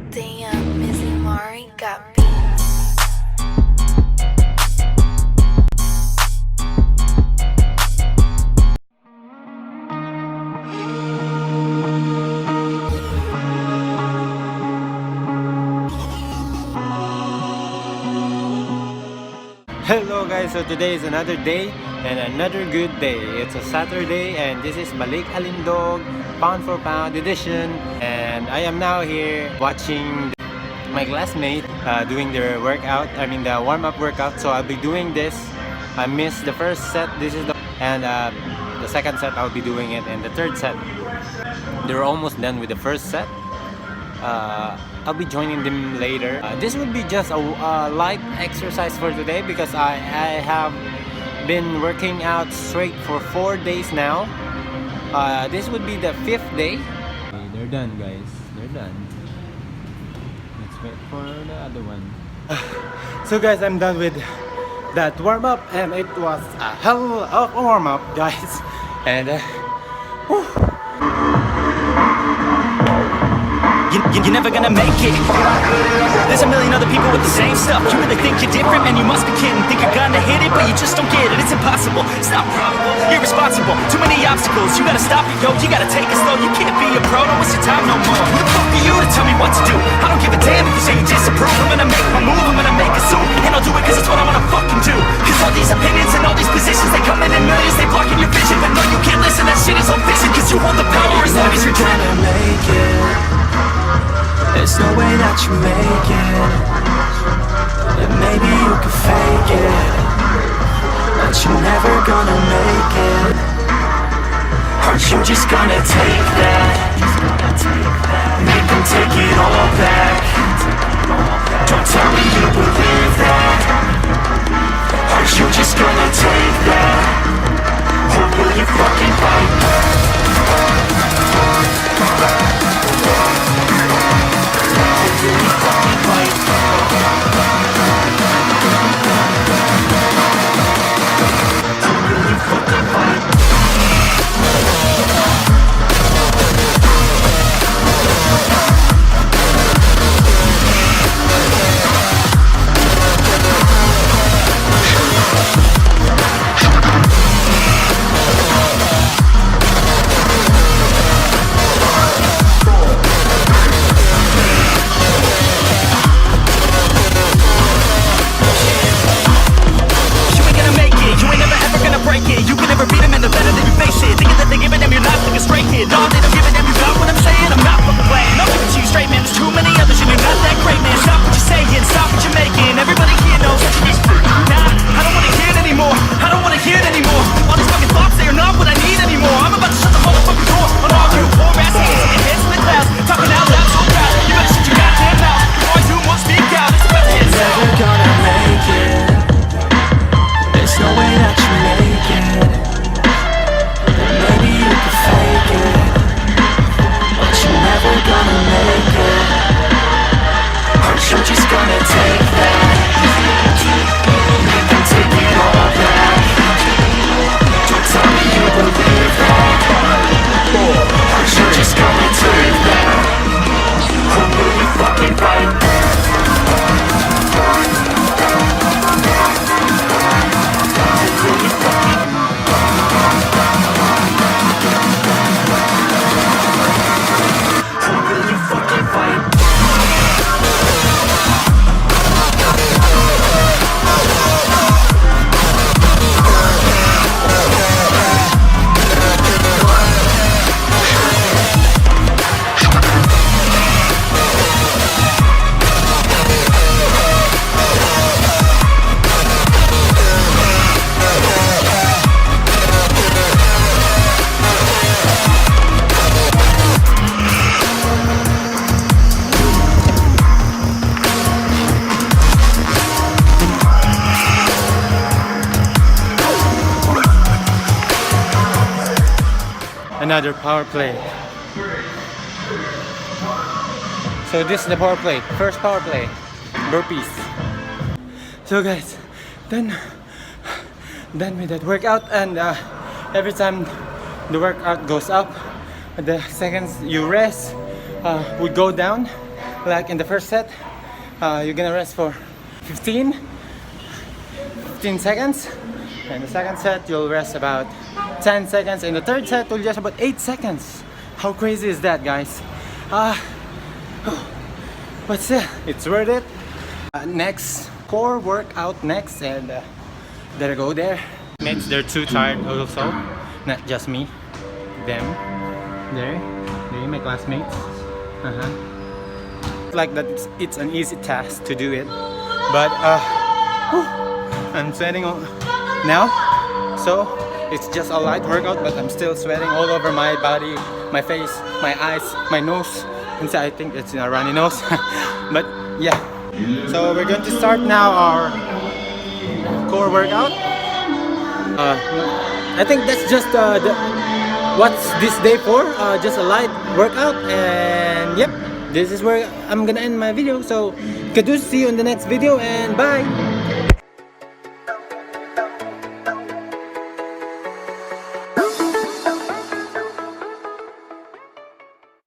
Damn, Missy Mari got beats. Hello guys, so today is another day and another good day. It's a Saturday and this is Balik Alindog pound for pound edition, and I am now here watching my classmate doing their workout, the warm-up workout. So I'll be doing this. I missed the first set, this is the second set I'll be doing it, and the third set they're almost done with the first set. I'll be joining them later. This will be just a light exercise for today because I have been working out straight for 4 days now. This would be the 5th day. Okay, they're done guys, they're done. Let's wait for the other one. So guys, I'm done with that warm-up and it was a hell of a warm-up guys. And You're never gonna make it. There's a million other people with the same stuff. You really think you're different? Man, you must be kidding. Think you're gonna hit it, but you just don't get it. It's impossible, it's not probable, irresponsible. Too many obstacles, you gotta stop it, yo. You gotta take it slow, you can't be a pro. Don't waste your time no more. Who the fuck are you to tell me what to do? I don't give a damn if you say you disapprove. I'm gonna make my move, I'm gonna make it soon. And I'll do it cause it's what I'm gonna fucking do. Cause all these opinions and all these positions, they come in millions, they blocking your vision. But no, you can't listen, that shit is all fiction. Cause you hold the power as long as you're trying to make it. There's no way that you make it. And maybe you could fake it, but you're never gonna make it. Aren't you just gonna take that? Make them take it all back. Don't tell me you believe that. Aren't you just gonna take that? Or will you fucking fight back? another power play. So this is the power play, first power play, burpees. So guys, done with that workout, and every time the workout goes up, the seconds you rest, would go down. Like in the first set, you're gonna rest for 15 seconds. In the second set, you'll rest about 10 seconds. In the third set, you'll just about 8 seconds. How crazy is that, guys? But still, it's worth it. Next, core workout next, and gotta go there. Mates, they're too tired also. Not just me, them. There, my classmates. Like that, it's an easy task to do it, but I'm sweating now, so it's just a light workout, but I'm still sweating all over my body, my face, my eyes, my nose. And I think it's a runny nose. But yeah, so we're going to start now our core workout. I think that's just what's this day for, just a light workout. And yep, this is where I'm gonna end my video. So see you in the next video, and bye.